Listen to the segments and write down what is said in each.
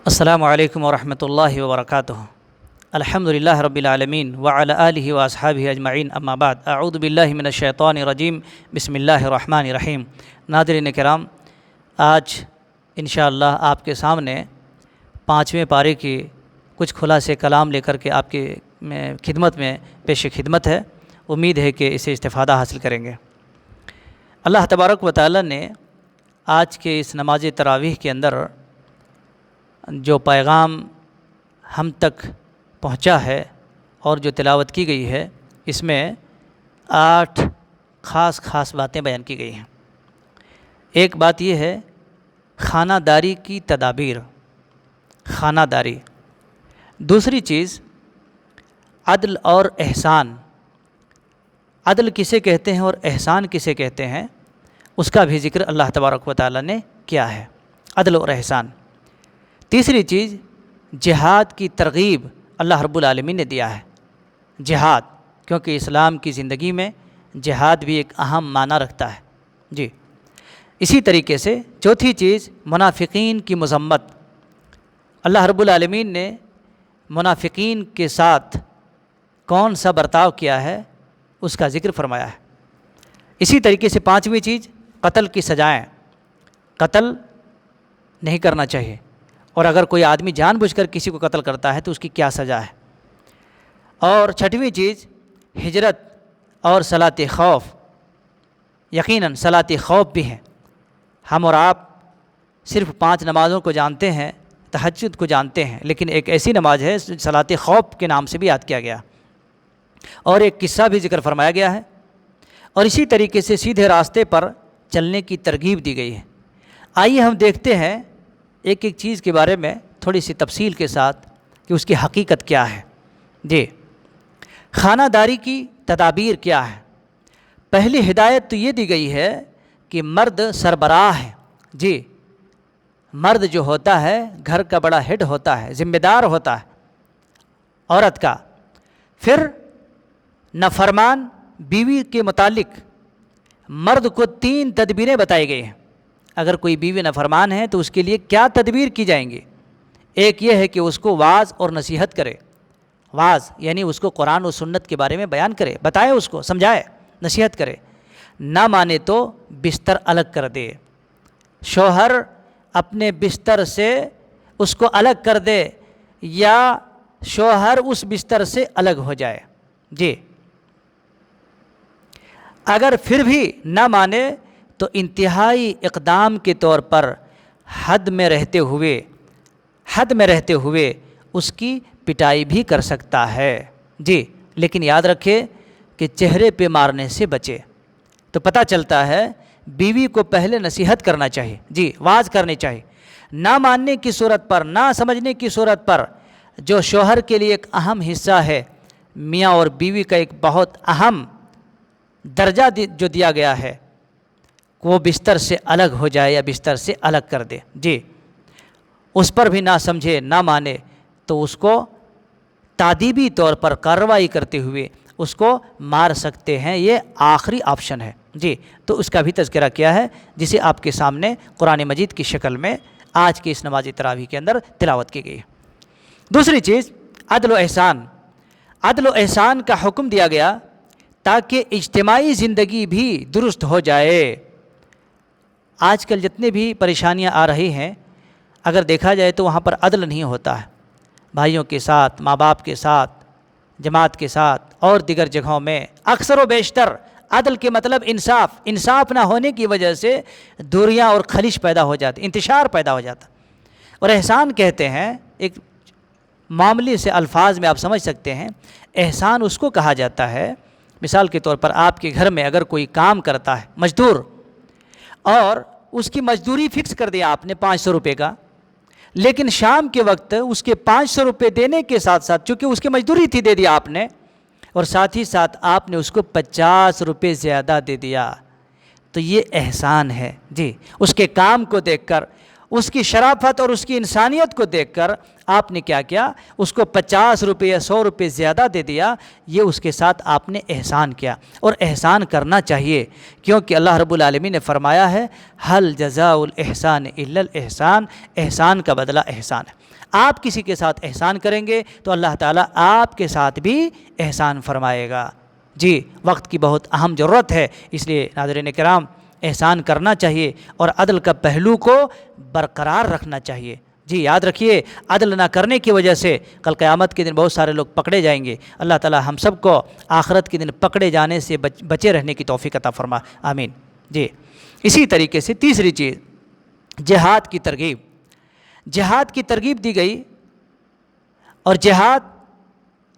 السلام علیکم ورحمۃ اللہ وبرکاتہ۔ الحمدللہ رب العالمین وعلی آلہ واصحابہ اجمعین، اما بعد، اعوذ باللہ من الشیطان الرجیم، بسم اللہ الرحمن الرحیم۔ ناظرین کرام، آج انشاءاللہ آپ کے سامنے 5ویں پارے کی کچھ خلاصے کلام لے کر کے آپ کی خدمت میں پیش خدمت ہے۔ امید ہے کہ اسے استفادہ حاصل کریں گے۔ اللہ تبارک و تعالی نے آج کے اس نماز تراویح کے اندر جو پیغام ہم تک پہنچا ہے اور جو تلاوت کی گئی ہے، اس میں 8 خاص باتیں بیان کی گئی ہیں۔ ایک بات یہ ہے خانہ داری کی تدابیر، خانہ داری۔ دوسری چیز عدل اور احسان، عدل کسے کہتے ہیں اور احسان کسے کہتے ہیں، اس کا بھی ذکر اللہ تبارک و تعالی نے کیا ہے، عدل اور احسان۔ تیسری چیز جہاد کی ترغیب اللہ رب العالمین نے دیا ہے، جہاد، کیونکہ اسلام کی زندگی میں جہاد بھی ایک اہم معنی رکھتا ہے۔ جی، اسی طریقے سے چوتھی چیز منافقین کی مذمت، اللہ رب العالمین نے منافقین کے ساتھ کون سا برتاؤ کیا ہے اس کا ذکر فرمایا ہے۔ اسی طریقے سے 5ویں چیز قتل کی سزائیں، قتل نہیں کرنا چاہیے، اور اگر کوئی آدمی جان بوجھ کر کسی کو قتل کرتا ہے تو اس کی کیا سزا ہے۔ اور 6ویں چیز ہجرت اور صلاۃ خوف، یقیناً صلاۃ خوف بھی ہیں۔ ہم اور آپ صرف 5 نمازوں کو جانتے ہیں، تہجد کو جانتے ہیں، لیکن ایک ایسی نماز ہے صلاۃ خوف کے نام سے بھی یاد کیا گیا، اور ایک قصہ بھی ذکر فرمایا گیا ہے، اور اسی طریقے سے سیدھے راستے پر چلنے کی ترغیب دی گئی ہے۔ آئیے ہم دیکھتے ہیں ایک ایک چیز کے بارے میں تھوڑی سی تفصیل کے ساتھ کہ اس کی حقیقت کیا ہے۔ جی، خانہ داری کی تدابیر کیا ہے۔ پہلی ہدایت تو یہ دی گئی ہے کہ مرد سربراہ ہے۔ جی، مرد جو ہوتا ہے گھر کا بڑا ہیڈ ہوتا ہے، ذمہ دار ہوتا ہے عورت کا۔ پھر نافرمان بیوی کے متعلق مرد کو 3 تدبیریں بتائی گئی ہیں۔ اگر کوئی بیوی نافرمان ہے تو اس کے لیے کیا تدبیر کی جائیں گی؟ ایک یہ ہے کہ اس کو واعظ اور نصیحت کرے، واعظ یعنی اس کو قرآن و سنت کے بارے میں بیان کرے، بتائے، اس کو سمجھائے، نصیحت کرے۔ نہ مانے تو بستر الگ کر دے، شوہر اپنے بستر سے اس کو الگ کر دے یا شوہر اس بستر سے الگ ہو جائے۔ جی، اگر پھر بھی نہ مانے تو انتہائی اقدام کے طور پر حد میں رہتے ہوئے اس کی پٹائی بھی کر سکتا ہے۔ جی، لیکن یاد رکھے کہ چہرے پہ مارنے سے بچے۔ تو پتہ چلتا ہے بیوی کو پہلے نصیحت کرنا چاہیے، جی، واعظ کرنی چاہیے۔ نہ ماننے کی صورت پر، نہ سمجھنے کی صورت پر، جو شوہر کے لیے ایک اہم حصہ ہے، میاں اور بیوی کا ایک بہت اہم درجہ جو دیا گیا ہے، وہ بستر سے الگ ہو جائے یا بستر سے الگ کر دے۔ جی، اس پر بھی نہ سمجھے، نہ مانے تو اس کو تادیبی طور پر کارروائی کرتے ہوئے اس کو مار سکتے ہیں۔ یہ آخری آپشن ہے۔ جی، تو اس کا بھی تذکرہ کیا ہے، جسے آپ کے سامنے قرآن مجید کی شکل میں آج کی اس نماز تراویح کے اندر تلاوت کی گئی ہے۔ دوسری چیز عدل و احسان، عدل و احسان کا حکم دیا گیا تاکہ اجتماعی زندگی بھی درست ہو جائے۔ آج کل جتنے بھی پریشانیاں آ رہی ہیں، اگر دیکھا جائے تو وہاں پر عدل نہیں ہوتا ہے، بھائیوں کے ساتھ، ماں باپ کے ساتھ، جماعت کے ساتھ اور دیگر جگہوں میں اکثر و بیشتر عدل کے مطلب انصاف نہ ہونے کی وجہ سے دوریاں اور خلش پیدا ہو جاتی، انتشار پیدا ہو جاتا۔ اور احسان کہتے ہیں، ایک معاملے سے الفاظ میں آپ سمجھ سکتے ہیں، احسان اس کو کہا جاتا ہے، مثال کے طور پر آپ کے گھر میں اگر کوئی کام کرتا ہے مزدور، اور اس کی مزدوری فکس کر دیا آپ نے 500 روپے کا، لیکن شام کے وقت اس کے 500 روپے دینے کے ساتھ ساتھ، چونکہ اس کی مزدوری تھی، دے دیا آپ نے، اور ساتھ ہی ساتھ آپ نے اس کو 50 روپے زیادہ دے دیا، تو یہ احسان ہے۔ جی، اس کے کام کو دیکھ کر اس کی شرافت اور اس کی انسانیت کو دیکھ کر آپ نے کیا کیا؟ اس کو 50 روپے یا 100 روپے زیادہ دے دیا۔ یہ اس کے ساتھ آپ نے احسان کیا، اور احسان کرنا چاہیے، کیونکہ اللہ رب العالمین نے فرمایا ہے حل جزاء الاحسان الا الاحسان، احسان کا بدلہ احسان ہے۔ آپ کسی کے ساتھ احسان کریں گے تو اللہ تعالیٰ آپ کے ساتھ بھی احسان فرمائے گا۔ جی، وقت کی بہت اہم ضرورت ہے، اس لیے ناظرین کرام احسان کرنا چاہیے اور عدل کا پہلو کو برقرار رکھنا چاہیے۔ جی یاد رکھیے، عدل نہ کرنے کی وجہ سے کل قیامت کے دن بہت سارے لوگ پکڑے جائیں گے۔ اللہ تعالیٰ ہم سب کو آخرت کے دن پکڑے جانے سے بچے رہنے کی توفیق عطا فرما، آمین۔ جی، اسی طریقے سے تیسری چیز، جہاد کی ترغیب۔ جہاد کی ترغیب دی گئی، اور جہاد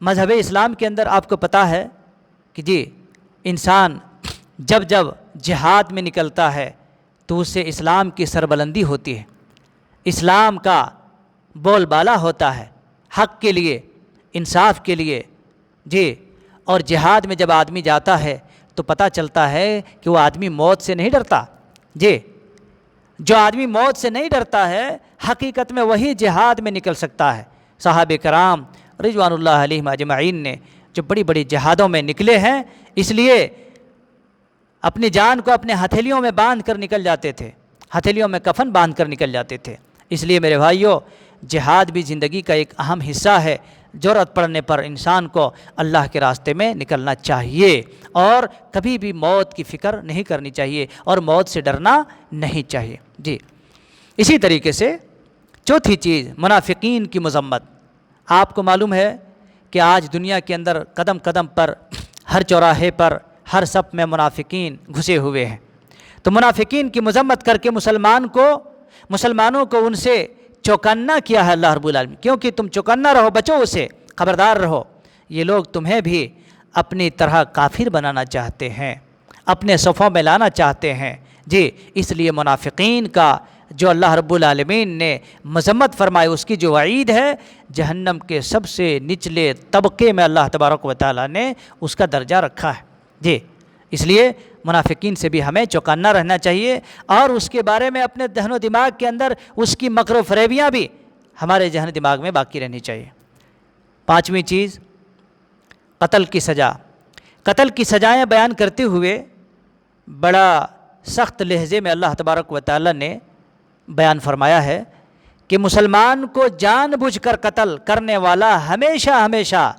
مذہب اسلام کے اندر آپ کو پتہ ہے کہ جی انسان جب جب جہاد میں نکلتا ہے تو اس سے اسلام کی سربلندی ہوتی ہے، اسلام کا بول بالا ہوتا ہے حق کے لیے، انصاف کے لیے۔ جی، اور جہاد میں جب آدمی جاتا ہے تو پتہ چلتا ہے کہ وہ آدمی موت سے نہیں ڈرتا۔ جی، جو آدمی موت سے نہیں ڈرتا ہے حقیقت میں وہی جہاد میں نکل سکتا ہے۔ صحابہ کرام رضوان اللہ علیہم اجمعین نے جو بڑی بڑی جہادوں میں نکلے ہیں، اس لیے اپنی جان کو اپنے ہتھیلیوں میں باندھ کر نکل جاتے تھے، ہتھیلیوں میں کفن باندھ کر نکل جاتے تھے۔ اس لیے میرے بھائیوں، جہاد بھی زندگی کا ایک اہم حصہ ہے۔ ضرورت پڑنے پر انسان کو اللہ کے راستے میں نکلنا چاہیے، اور کبھی بھی موت کی فکر نہیں کرنی چاہیے، اور موت سے ڈرنا نہیں چاہیے۔ جی، اسی طریقے سے چوتھی چیز، منافقین کی مذمت۔ آپ کو معلوم ہے کہ آج دنیا کے اندر قدم قدم پر، ہر چوراہے پر، ہر صف میں منافقین گھسے ہوئے ہیں۔ تو منافقین کی مذمت کر کے مسلمانوں کو ان سے چوکنا کیا ہے اللہ رب العالمین، کیونکہ تم چوکنا رہو، بچو اسے، خبردار رہو، یہ لوگ تمہیں بھی اپنی طرح کافر بنانا چاہتے ہیں، اپنے صفوں میں لانا چاہتے ہیں۔ جی، اس لیے منافقین کا جو اللہ رب العالمین نے مذمت فرمائی، اس کی جو وعید ہے، جہنم کے سب سے نچلے طبقے میں اللہ تبارک و تعالیٰ نے اس کا درجہ رکھا ہے۔ جی، اس لیے منافقین سے بھی ہمیں چوکنا رہنا چاہیے، اور اس کے بارے میں اپنے ذہن و دماغ کے اندر اس کی مکر و فریبیاں بھی ہمارے ذہن و دماغ میں باقی رہنی چاہیے۔ پانچویں چیز، قتل کی سزا۔ قتل کی سزائیں بیان کرتے ہوئے بڑا سخت لہجے میں اللہ تبارک و تعالیٰ نے بیان فرمایا ہے کہ مسلمان کو جان بوجھ کر قتل کرنے والا ہمیشہ ہمیشہ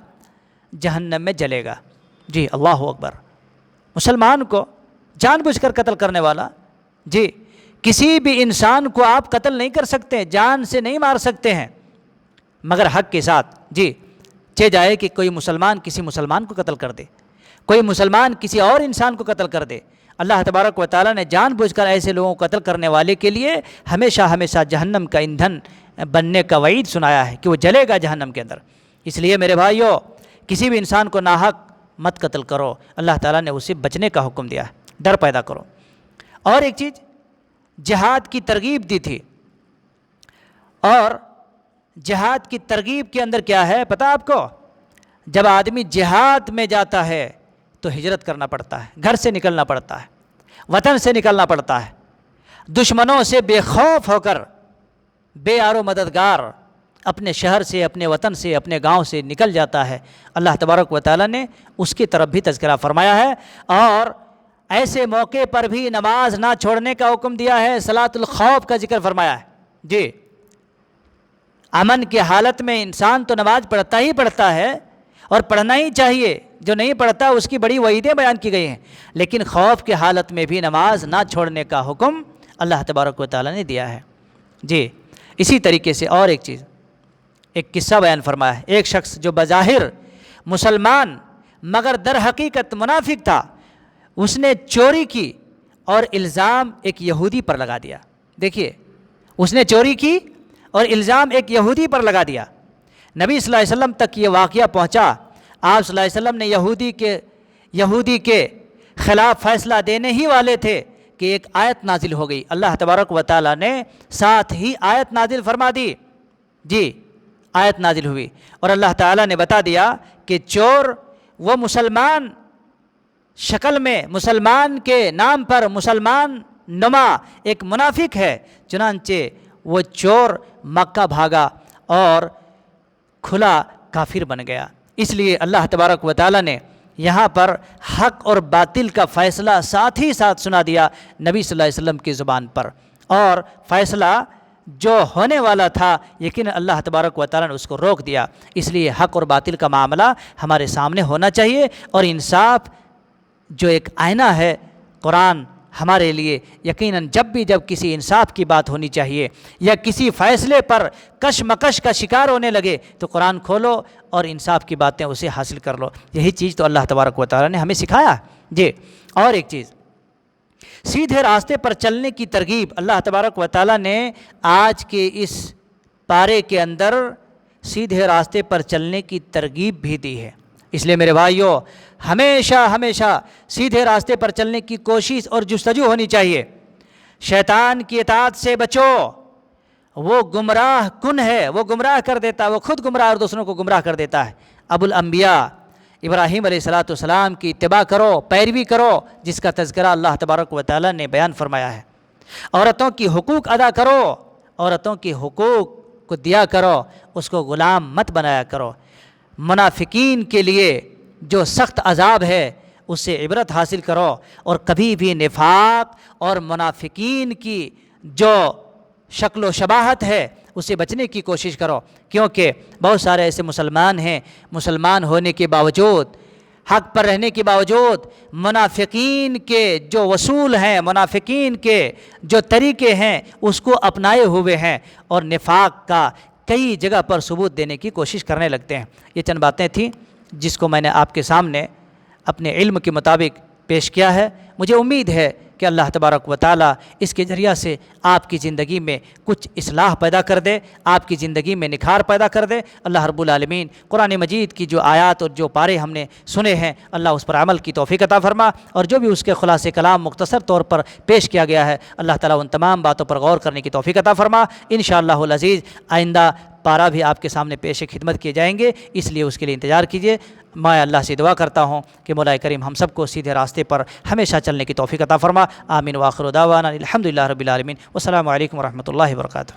جہنم میں جلے گا۔ جی، اللہ اکبر۔ مسلمان کو جان بوجھ کر قتل کرنے والا، جی کسی بھی انسان کو آپ قتل نہیں کر سکتے، جان سے نہیں مار سکتے ہیں، مگر حق کے ساتھ۔ جی، چہ جائے کہ کوئی مسلمان کسی مسلمان کو قتل کر دے، کوئی مسلمان کسی اور انسان کو قتل کر دے، اللہ تبارک و تعالیٰ نے جان بوجھ کر ایسے لوگوں کو قتل کرنے والے کے لیے ہمیشہ ہمیشہ جہنم کا ایندھن بننے کا وعید سنایا ہے کہ وہ جلے گا جہنم کے اندر۔ اس لیے میرے بھائیوں، کسی بھی انسان کو ناحق مت قتل کرو، اللہ تعالیٰ نے اسے بچنے کا حکم دیا ہے، ڈر پیدا کرو۔ اور ایک چیز، جہاد کی ترغیب دی تھی، اور جہاد کی ترغیب کے اندر کیا ہے پتہ آپ کو؟ جب آدمی جہاد میں جاتا ہے تو ہجرت کرنا پڑتا ہے، گھر سے نکلنا پڑتا ہے، وطن سے نکلنا پڑتا ہے، دشمنوں سے بے خوف ہو کر، بے آر و مددگار اپنے شہر سے، اپنے وطن سے، اپنے گاؤں سے نکل جاتا ہے۔ اللہ تبارک و تعالیٰ نے اس کی طرف بھی تذکرہ فرمایا ہے، اور ایسے موقع پر بھی نماز نہ چھوڑنے کا حکم دیا ہے، صلاۃ الخوف کا ذکر فرمایا ہے۔ جی، امن کی حالت میں انسان تو نماز پڑھتا ہی پڑھتا ہے، اور پڑھنا ہی چاہیے، جو نہیں پڑھتا اس کی بڑی وعیدیں بیان کی گئی ہیں، لیکن خوف کی حالت میں بھی نماز نہ چھوڑنے کا حکم اللہ تبارک و تعالیٰ نے دیا ہے۔ جی، اسی طریقے سے اور ایک چیز، ایک قصہ بیان فرمایا ہے۔ ایک شخص جو بظاہر مسلمان مگر در حقیقت منافق تھا، اس نے چوری کی اور الزام ایک یہودی پر لگا دیا۔ دیکھیے، اس نے چوری کی اور الزام ایک یہودی پر لگا دیا۔ نبی صلی اللہ علیہ وسلم تک یہ واقعہ پہنچا، آپ صلی اللہ علیہ وسلم نے یہودی کے خلاف فیصلہ دینے ہی والے تھے کہ ایک آیت نازل ہو گئی، اللہ تبارک و تعالیٰ نے ساتھ ہی آیت نازل فرما دی۔ جی، آیت نازل ہوئی اور اللہ تعالیٰ نے بتا دیا کہ چور وہ مسلمان شکل میں، مسلمان کے نام پر، مسلمان نما ایک منافق ہے، چنانچہ وہ چور مکہ بھاگا اور کھلا کافر بن گیا۔ اس لیے اللہ تبارک و تعالیٰ نے یہاں پر حق اور باطل کا فیصلہ ساتھ ہی ساتھ سنا دیا نبی صلی اللہ علیہ وسلم کی زبان پر، اور فیصلہ جو ہونے والا تھا یقین اللہ تبارک و تعالیٰ نے اس کو روک دیا۔ اس لیے حق اور باطل کا معاملہ ہمارے سامنے ہونا چاہیے، اور انصاف جو ایک آئینہ ہے قرآن ہمارے لیے، یقیناً جب کسی انصاف کی بات ہونی چاہیے یا کسی فیصلے پر کشمکش کا شکار ہونے لگے تو قرآن کھولو اور انصاف کی باتیں اسے حاصل کر لو۔ یہی چیز تو اللہ تبارک و تعالیٰ نے ہمیں سکھایا۔ جی، اور ایک چیز، سیدھے راستے پر چلنے کی ترغیب اللہ تبارک و تعالیٰ نے آج کے اس پارے کے اندر سیدھے راستے پر چلنے کی ترغیب بھی دی ہے۔ اس لیے میرے بھائیوں، ہمیشہ سیدھے راستے پر چلنے کی کوشش اور جستجو ہونی چاہیے۔ شیطان کی اطاعت سے بچو، وہ گمراہ کن ہے، وہ گمراہ کر دیتا ہے، وہ خود گمراہ اور دوسروں کو گمراہ کر دیتا ہے۔ ابو الانبیاء ابراہیم علیہ السلام کی اتباع کرو، پیروی کرو، جس کا تذکرہ اللہ تبارک و تعالیٰ نے بیان فرمایا ہے۔ عورتوں کی حقوق ادا کرو، عورتوں کی حقوق کو دیا کرو، اس کو غلام مت بنایا کرو۔ منافقین کے لیے جو سخت عذاب ہے اس سے عبرت حاصل کرو، اور کبھی بھی نفاق اور منافقین کی جو شکل و شباہت ہے اسے بچنے کی کوشش کرو، کیونکہ بہت سارے ایسے مسلمان ہیں، مسلمان ہونے کے باوجود، حق پر رہنے کے باوجود منافقین کے جو اصول ہیں، منافقین کے جو طریقے ہیں اس کو اپنائے ہوئے ہیں، اور نفاق کا کئی جگہ پر ثبوت دینے کی کوشش کرنے لگتے ہیں۔ یہ چند باتیں تھیں جس کو میں نے آپ کے سامنے اپنے علم کے مطابق پیش کیا ہے۔ مجھے امید ہے کہ اللہ تبارک و تعالیٰ اس کے ذریعہ سے آپ کی زندگی میں کچھ اصلاح پیدا کر دے، آپ کی زندگی میں نکھار پیدا کر دے۔ اللہ رب العالمین قرآن مجید کی جو آیات اور جو پارے ہم نے سنے ہیں، اللہ اس پر عمل کی توفیق عطا فرما، اور جو بھی اس کے خلاصے کلام مختصر طور پر پیش کیا گیا ہے، اللہ تعالیٰ ان تمام باتوں پر غور کرنے کی توفیق عطا فرما۔ انشاءاللہ العزیز آئندہ پارا بھی آپ کے سامنے پیش خدمت کیے جائیں گے، اس لیے اس کے لیے انتظار کیجیے۔ میں اللہ سے دعا کرتا ہوں کہ مولا کریم ہم سب کو سیدھے راستے پر ہمیشہ چلنے کی توفیق عطا فرما۔ آمین وآخر دعوانا الحمدللہ رب العالمین، والسلام علیکم ورحمۃ اللہ وبرکاتہ۔